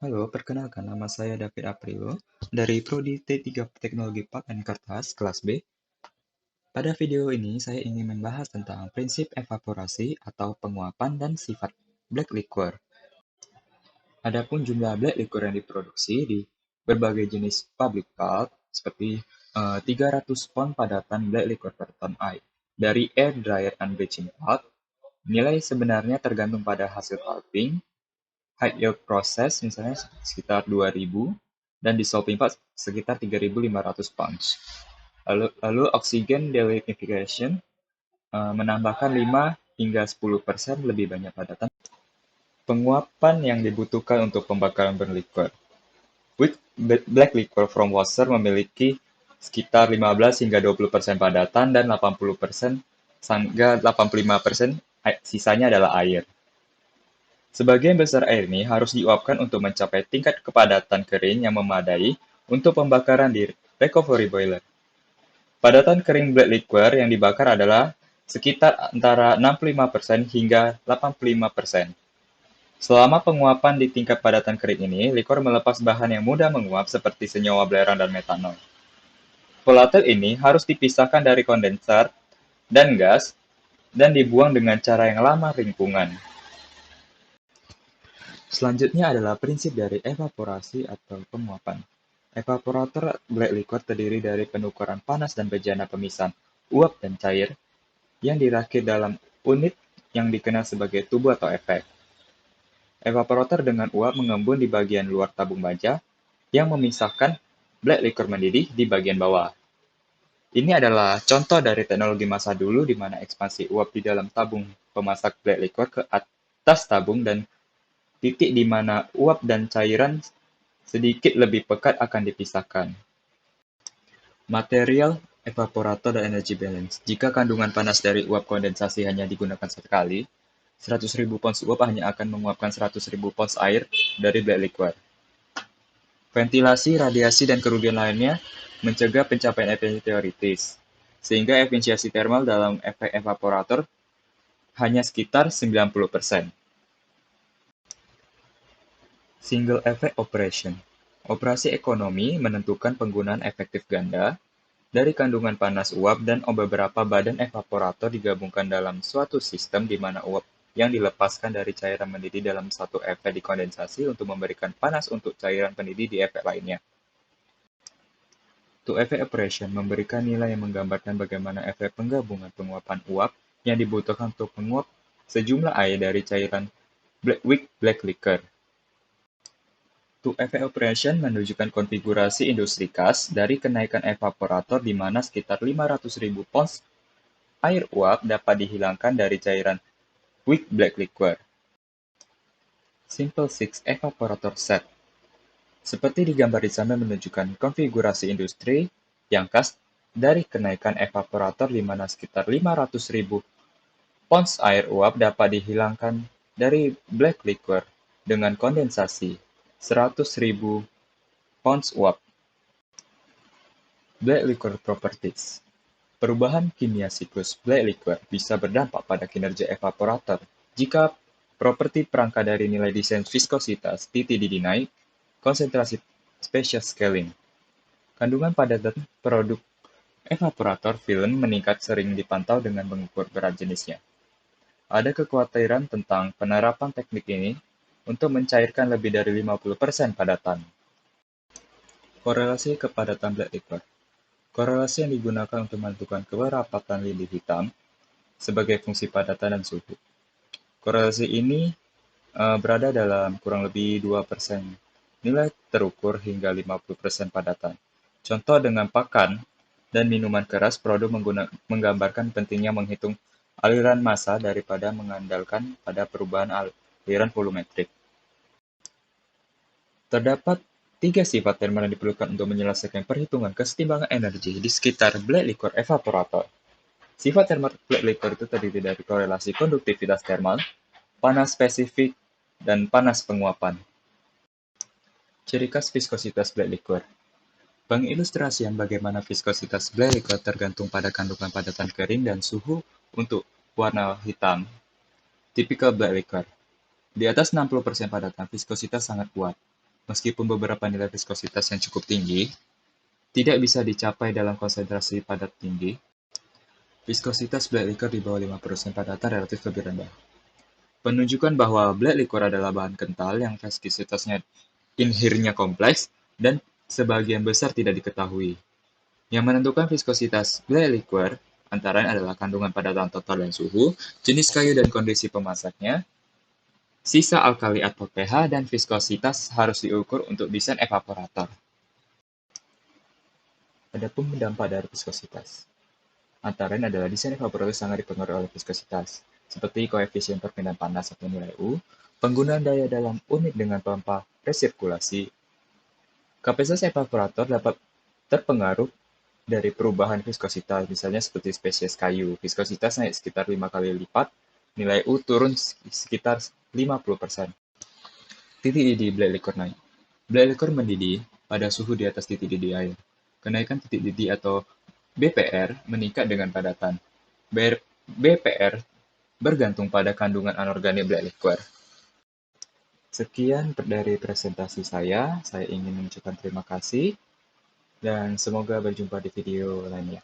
Halo, perkenalkan nama saya David Aprilio dari Prodi T3 Teknologi Pulp and Kertas kelas B. Pada video ini saya ingin membahas tentang prinsip evaporasi atau penguapan dan sifat black liquor. Adapun jumlah black liquor yang diproduksi di berbagai jenis public pulp seperti 300 pon padatan black liquor per ton air dari air dryer and bleaching pulp, nilai sebenarnya tergantung pada hasil pulping, high yield process misalnya sekitar 2.000 dan dissolving part sekitar 3.500 pounds. Lalu oxygen delignification menambahkan 5 hingga 10% lebih banyak padatan. Penguapan yang dibutuhkan untuk pembakaran berliquor. With black liquor from water memiliki sekitar 15 hingga 20% padatan dan 80% hingga 85% sisanya adalah air. Sebagian besar air ini harus diuapkan untuk mencapai tingkat kepadatan kering yang memadai untuk pembakaran di recovery boiler. Padatan kering black liquor yang dibakar adalah sekitar antara 65% hingga 85%. Selama penguapan di tingkat padatan kering ini, liquor melepas bahan yang mudah menguap seperti senyawa belerang dan metanol. Volatil ini harus dipisahkan dari kondensat dan gas dan dibuang dengan cara yang ramah lingkungan. Selanjutnya adalah prinsip dari evaporasi atau penguapan. Evaporator black liquor terdiri dari penukaran panas dan bejana pemisahan uap dan cair yang dirakit dalam unit yang dikenal sebagai tubuh atau efek. Evaporator dengan uap mengembun di bagian luar tabung baja yang memisahkan black liquor mendidih di bagian bawah. Ini adalah contoh dari teknologi masa dulu di mana ekspansi uap di dalam tabung pemasak black liquor ke atas tabung dan titik di mana uap dan cairan sedikit lebih pekat akan dipisahkan. Material evaporator dan energy balance. Jika kandungan panas dari uap kondensasi hanya digunakan sekali, 100.000 pons uap hanya akan menguapkan 100.000 pons air dari black liquor. Ventilasi, radiasi, dan kerugian lainnya mencegah pencapaian efisiensi teoritis, sehingga efisiensi termal dalam efek evaporator hanya sekitar 90%. Single Effect Operation. Operasi ekonomi menentukan penggunaan efektif ganda dari kandungan panas uap dan beberapa badan evaporator digabungkan dalam suatu sistem di mana uap yang dilepaskan dari cairan mendidih dalam satu efek dikondensasi untuk memberikan panas untuk cairan pendidih di efek lainnya. Two-effect operation memberikan nilai yang menggambarkan bagaimana efek penggabungan penguapan uap yang dibutuhkan untuk menguap sejumlah air dari cairan black liquor. Two-effect operation menunjukkan konfigurasi industri kas dari kenaikan evaporator di mana sekitar 500.000 pons air uap dapat dihilangkan dari cairan weak black liquor. Simple Six Evaporator Set. Seperti di gambar di sana menunjukkan konfigurasi industri yang khas dari kenaikan evaporator di mana sekitar 500.000 pons air uap dapat dihilangkan dari black liquor dengan kondensasi 100.000 pons uap. Black liquor properties. Perubahan kimia siklus black liquor bisa berdampak pada kinerja evaporator jika properti perangkat dari nilai desain viskositas (TTD) dinaik, konsentrasi spatial scaling. Kandungan padatan produk evaporator film meningkat sering dipantau dengan mengukur berat jenisnya. Ada kekhawatiran tentang penerapan teknik ini untuk mencairkan lebih dari 50% padatan. Korelasi kepadatan black liquor. Korelasi yang digunakan untuk menentukan keberapatan lidi hitam sebagai fungsi padatan dan suhu. Korelasi ini berada dalam kurang lebih 2%. Nilai terukur hingga 50% padatan. Contoh dengan pakan dan minuman keras, produk menggambarkan pentingnya menghitung aliran massa daripada mengandalkan pada perubahan aliran volumetrik. Terdapat 3 sifat termal yang diperlukan untuk menyelesaikan perhitungan kesetimbangan energi di sekitar black liquor evaporator. Sifat termal black liquor itu terdiri dari korelasi konduktivitas termal, panas spesifik, dan panas penguapan. Ciri khas viskositas black liquor. Pengilustrasian bagaimana viskositas black liquor tergantung pada kandungan padatan kering dan suhu untuk warna hitam. Typical black liquor. Di atas 60% padatan, viskositas sangat kuat. Meskipun beberapa nilai viskositas yang cukup tinggi tidak bisa dicapai dalam konsentrasi padat tinggi, viskositas black liquor di bawah 5% padatan relatif lebih rendah. Penunjukan bahwa black liquor adalah bahan kental yang viskositasnya inherentnya kompleks dan sebagian besar tidak diketahui. Yang menentukan viskositas black liquor antara lain adalah kandungan padatan total dan suhu, jenis kayu dan kondisi pemasaknya, sisa alkali atau pH, dan viskositas harus diukur untuk desain evaporator. Adapun dampak dari viskositas. Antara lain adalah desain evaporator sangat dipengaruhi oleh viskositas, seperti koefisien perpindahan panas atau nilai U, penggunaan daya dalam unit dengan pompa resirkulasi. Kapasitas evaporator dapat terpengaruh dari perubahan viskositas, misalnya seperti spesies kayu, viskositas naik sekitar 5 kali lipat, nilai U turun sekitar 50%. Titik didih black liquor naik. Black liquor mendidih pada suhu di atas titik didih air. Kenaikan titik didih atau BPR meningkat dengan padatan. BPR bergantung pada kandungan anorganik black liquor. Sekian dari presentasi saya ingin mengucapkan terima kasih dan semoga berjumpa di video lainnya.